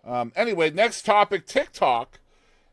Anyway, next topic, TikTok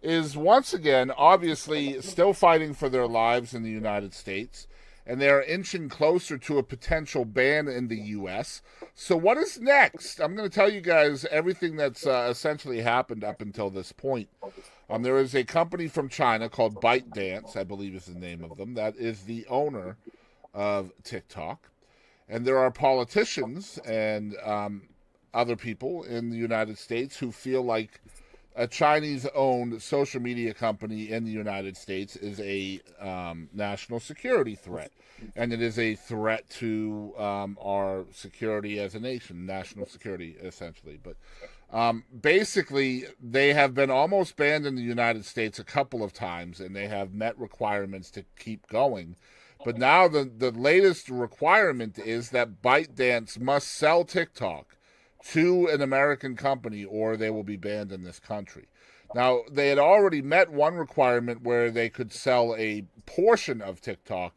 is once again obviously still fighting for their lives in the United States, and they are inching closer to a potential ban in the U.S. So, what is next? I'm going to tell you guys everything that's essentially happened up until this point. There is a company from China called ByteDance, I believe is the name of them, that is the owner of TikTok. And there are politicians and other people in the United States who feel like a Chinese-owned social media company in the United States is a national security threat, and it is a threat to our security as a nation, national security, essentially. But basically, they have been almost banned in the United States a couple of times, and they have met requirements to keep going. But now the latest requirement is that ByteDance must sell TikTok to an American company or they will be banned in this country. Now, they had already met one requirement where they could sell a portion of TikTok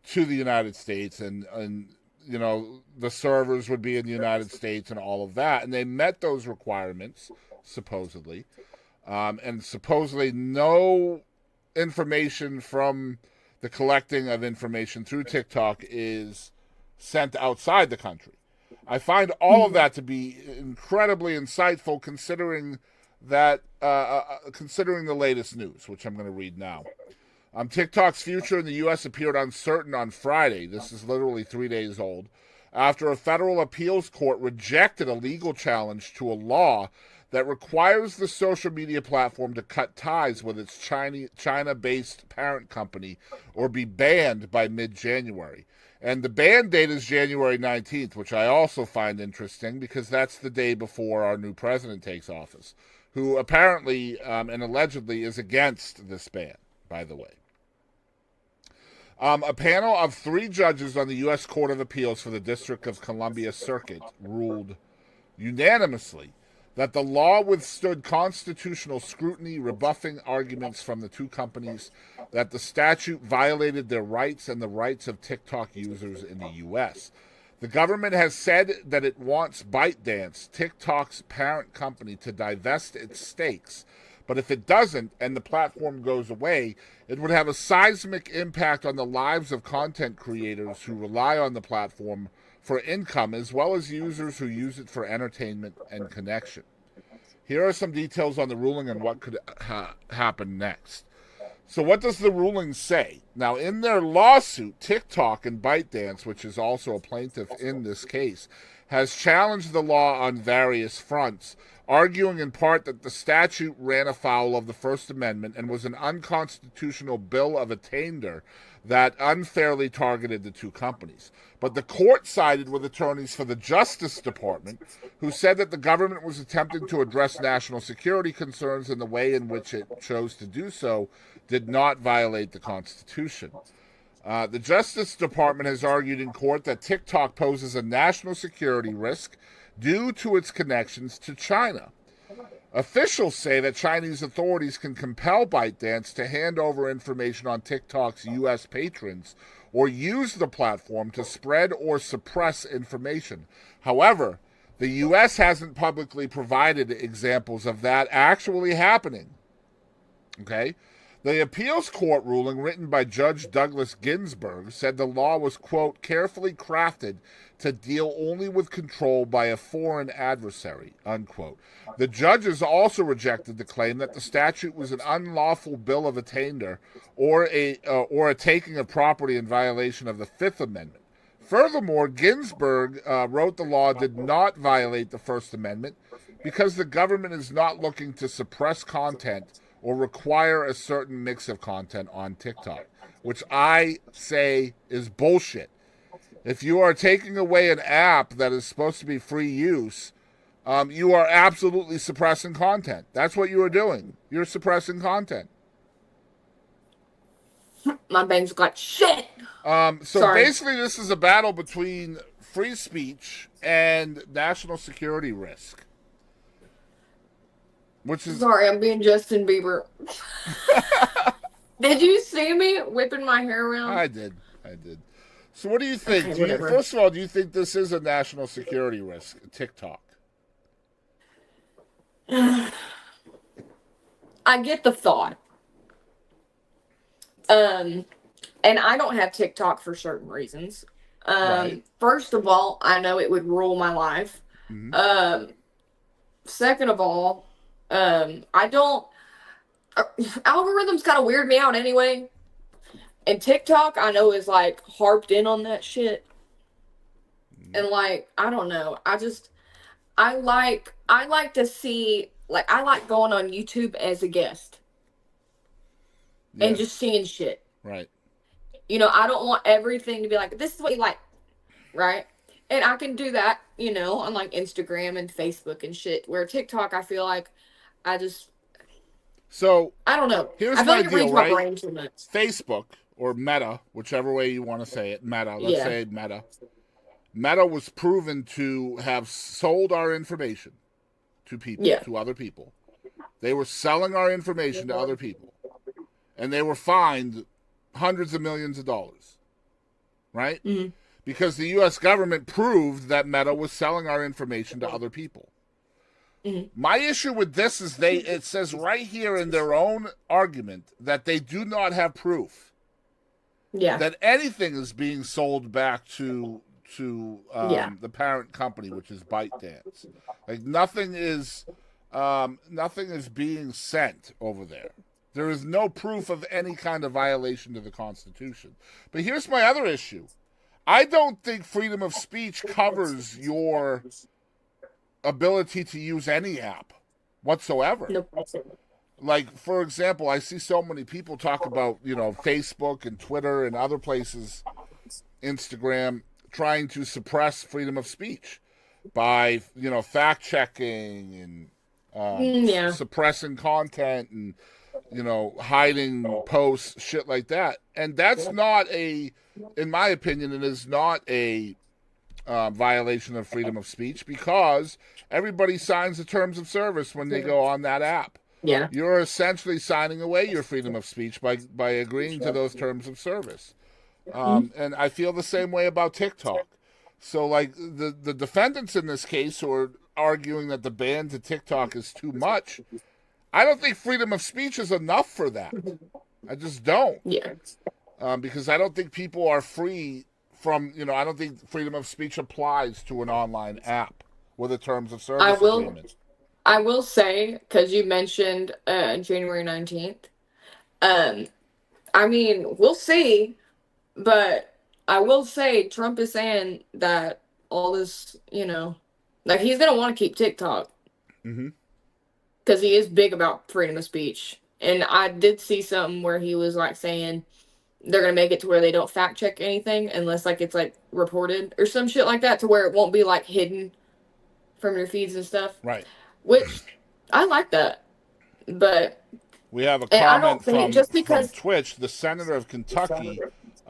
to the United States and you know, the servers would be in the United States and all of that. And they met those requirements, supposedly. And supposedly no information from the collecting of information through TikTok is sent outside the country. I find all of that to be incredibly insightful, considering that considering the latest news, which I'm going to read now. TikTok's future in the U.S. appeared uncertain on Friday. This is literally 3 days old, after a federal appeals court rejected a legal challenge to a law that requires the social media platform to cut ties with its China-based parent company or be banned by mid-January. And the ban date is January 19th, which I also find interesting because that's the day before our new president takes office, who apparently and allegedly is against this ban, by the way. A panel of 3 judges on the U.S. Court of Appeals for the District of Columbia Circuit ruled unanimously that the law withstood constitutional scrutiny, rebuffing arguments from the 2 companies that the statute violated their rights and the rights of TikTok users in the U.S. The government has said that it wants ByteDance, TikTok's parent company, to divest its stakes. But if it doesn't and the platform goes away, it would have a seismic impact on the lives of content creators who rely on the platform for income, as well as users who use it for entertainment and connection. Here are some details on the ruling and what could happen next. So what does the ruling say? Now, in their lawsuit, TikTok and ByteDance, which is also a plaintiff in this case, has challenged the law on various fronts, arguing in part that the statute ran afoul of the First Amendment and was an unconstitutional bill of attainder that unfairly targeted the 2 companies. But the court sided with attorneys for the Justice Department, who said that the government was attempting to address national security concerns, and the way in which it chose to do so did not violate the Constitution. The Justice Department has argued in court that TikTok poses a national security risk due to its connections to China. Officials say that Chinese authorities can compel ByteDance to hand over information on TikTok's U.S. patrons or use the platform to spread or suppress information. However, the U.S. hasn't publicly provided examples of that actually happening. Okay? The appeals court ruling, written by Judge Douglas Ginsburg, said the law was, quote, carefully crafted to deal only with control by a foreign adversary, unquote. The judges also rejected the claim that the statute was an unlawful bill of attainder or a taking of property in violation of the Fifth Amendment. Furthermore, Ginsburg wrote the law did not violate the First Amendment because the government is not looking to suppress content or require a certain mix of content on TikTok, which I say is bullshit. If you are taking away an app that is supposed to be free use, you are absolutely suppressing content. That's what you are doing. You're suppressing content. My bangs got shit. Basically, this is a battle between free speech and national security risk. Which is sorry, I'm being Justin Bieber. Did you see me whipping my hair around? I did. So what do you think? Okay, first of all, do you think this is a national security risk, TikTok? I get the thought. And I don't have TikTok for certain reasons. Right. First of all, I know it would rule my life. Mm-hmm. Um, Second of all, I don't. Algorithms kind of weird me out anyway. And TikTok, I know, is like harped in on that shit. And like, I don't know. I like to see, like, I like going on YouTube as a guest and Yes. just seeing shit. Right. I don't want everything to be like, this is what you like, right? And I can do that, on like Instagram and Facebook and shit. Where TikTok, I feel like I just, So I don't know. here's I feel my like it deal, reads my right? brain too much. Facebook or Meta, whichever way you want to say it, Meta. Let's Yeah. say Meta. Meta was proven to have sold our information to people, Yeah. to other people. They were selling our information to other people, and they were fined hundreds of millions of dollars, right? Mm-hmm. Because the U.S. government proved that Meta was selling our information to other people. Mm-hmm. My issue with this is it says right here in their own argument that they do not have proof Yeah. that anything is being sold back to Yeah. the parent company, which is ByteDance. Like nothing is being sent over there. There is no proof of any kind of violation to the Constitution. But here's my other issue. I don't think freedom of speech covers your ability to use any app whatsoever. Nope. Like, for example, I see so many people talk about, Facebook and Twitter and other places, Instagram, trying to suppress freedom of speech by, fact checking and Yeah. suppressing content and, hiding posts, shit like that. And that's not in my opinion, it is not a violation of freedom of speech because everybody signs the terms of service when they go on that app. Yeah. You're essentially signing away your freedom of speech by agreeing to those terms of service. And I feel the same way about TikTok. So, like, the defendants in this case who are arguing that the ban to TikTok is too much, I don't think freedom of speech is enough for that. I just don't. Yeah. Because I don't think people are free from, I don't think freedom of speech applies to an online app with a terms of service agreement. I will say, because you mentioned January 19th, I mean, we'll see, but I will say Trump is saying that all this, like he's going to want to keep TikTok. Mm-hmm. Because he is big about freedom of speech. And I did see something where he was like saying they're going to make it to where they don't fact check anything unless like it's like reported or some shit like that, to where it won't be like hidden from your feeds and stuff. Right. Which I like that. But we have a comment from because Twitch. The senator of Kentucky,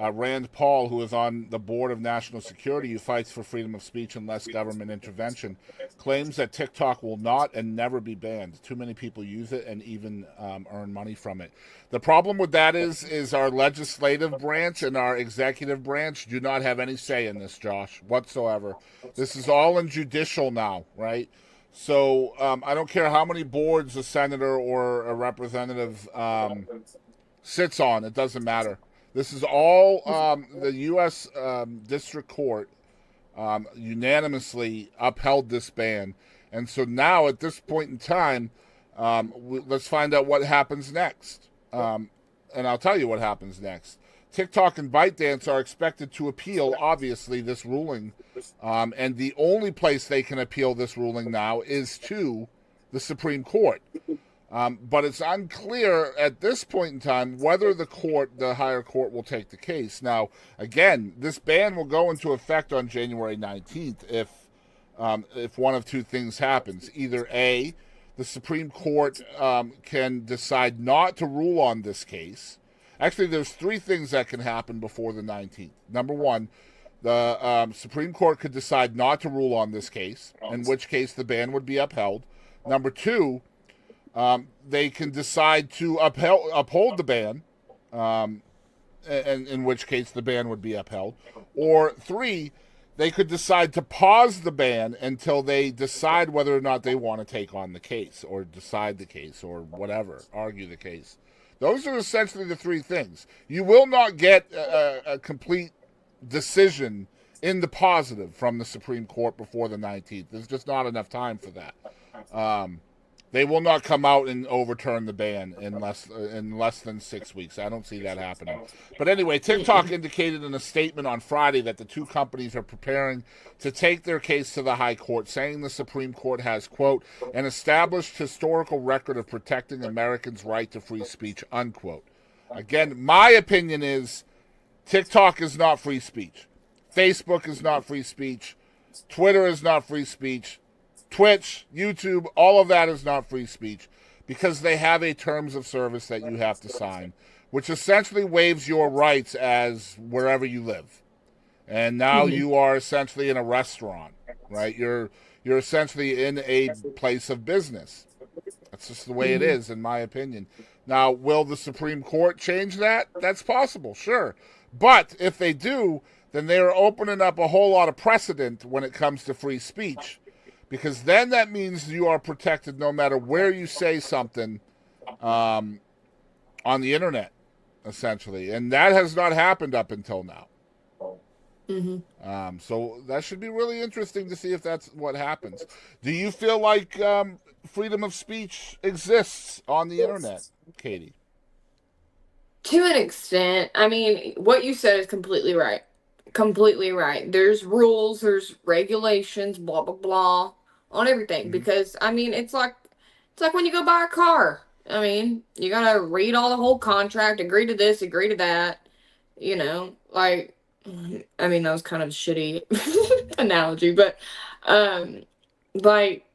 Rand Paul, who is on the board of national security, who fights for freedom of speech and less government intervention, claims that TikTok will not and never be banned. Too many people use it and even earn money from it. The problem with that is our legislative branch and our executive branch do not have any say in this, Josh, whatsoever. This is all in judicial now, right? So I don't care how many boards a senator or a representative sits on. It doesn't matter. This is all the U.S. District Court unanimously upheld this ban. And so now at this point in time, let's find out what happens next. And I'll tell you what happens next. TikTok and ByteDance are expected to appeal, obviously, this ruling. And the only place they can appeal this ruling now is to the Supreme Court. But it's unclear at this point in time whether the higher court will take the case. Now, again, this ban will go into effect on January 19th if one of two things happens. Either A, the Supreme Court can decide not to rule on this case. Actually, there's three things that can happen before the 19th. Number one, the Supreme Court could decide not to rule on this case, in which case the ban would be upheld. Number two, they can decide to uphold the ban, and in which case the ban would be upheld. Or three, they could decide to pause the ban until they decide whether or not they want to take on the case or decide the case or whatever, argue the case. Those are essentially the three things. You will not get a complete decision in the positive from the Supreme Court before the 19th. There's just not enough time for that. They will not come out and overturn the ban in less than 6 weeks. I don't see that happening. But anyway, TikTok indicated in a statement on Friday that the two companies are preparing to take their case to the High Court, saying the Supreme Court has, quote, an established historical record of protecting Americans' right to free speech, unquote. Again, my opinion is TikTok is not free speech. Facebook is not free speech. Twitter is not free speech. Twitch, YouTube, all of that is not free speech because they have a terms of service that you have to sign, which essentially waives your rights as wherever you live. And now you are essentially in a restaurant, right? You're essentially in a place of business. That's just the way it is, in my opinion. Now, will the Supreme Court change that? That's possible, sure. But if they do, then they are opening up a whole lot of precedent when it comes to free speech. Because then that means you are protected no matter where you say something on the internet, essentially. And that has not happened up until now. So that should be really interesting to see if that's what happens. Do you feel like freedom of speech exists on the internet, Kadie? To an extent. I mean, what you said is completely right. Completely right. There's rules, there's regulations, blah blah blah, on everything. Because I mean, it's like when you go buy a car. I mean, you gotta read all the whole contract, agree to this, agree to that. You know, like, I mean, that was kind of a shitty analogy, but like,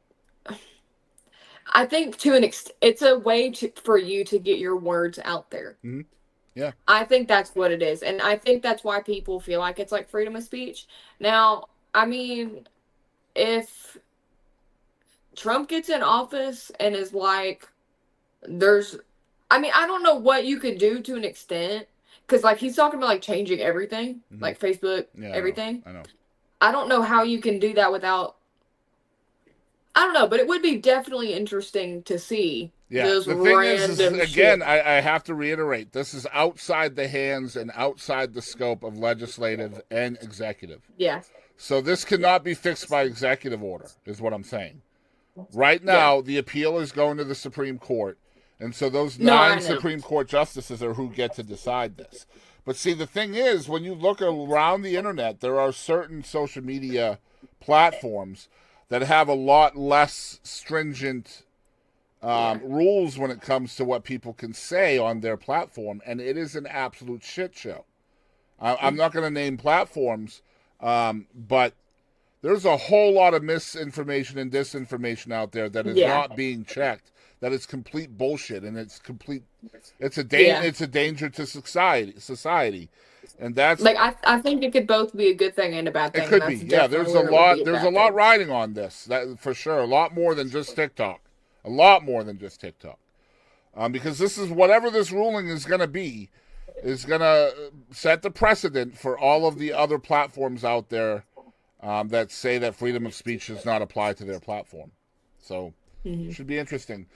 I think to an extent, it's a way for you to get your words out there. Yeah. I think that's what it is. And I think that's why people feel like it's like freedom of speech. Now, I mean, if Trump gets in office and is like, I don't know what you could do to an extent. Because, like, he's talking about, like, changing everything. Like, Facebook, everything. I know. I don't know how you can do that without... I don't know, but it would be definitely interesting to see. Yeah, the thing is again, I have to reiterate, this is outside the hands and outside the scope of legislative and executive. Yeah. So this cannot be fixed by executive order, is what I'm saying. Right now, the appeal is going to the Supreme Court, and so those 9 Supreme Court justices are who get to decide this. But see, the thing is, when you look around the internet, there are certain social media platforms that have a lot less stringent rules when it comes to what people can say on their platform, and it is an absolute shit show. I'm not going to name platforms, but there's a whole lot of misinformation and disinformation out there that is not being checked. That is complete bullshit, and it's a danger to society. And that's like, I think it could both be a good thing and a bad thing. It could be. Yeah, there's a lot riding on this, that for sure. A lot more than just TikTok. A lot more than just TikTok. Because this is whatever this ruling is going to be, is going to set the precedent for all of the other platforms out there that say that freedom of speech does not apply to their platform. So it should be interesting.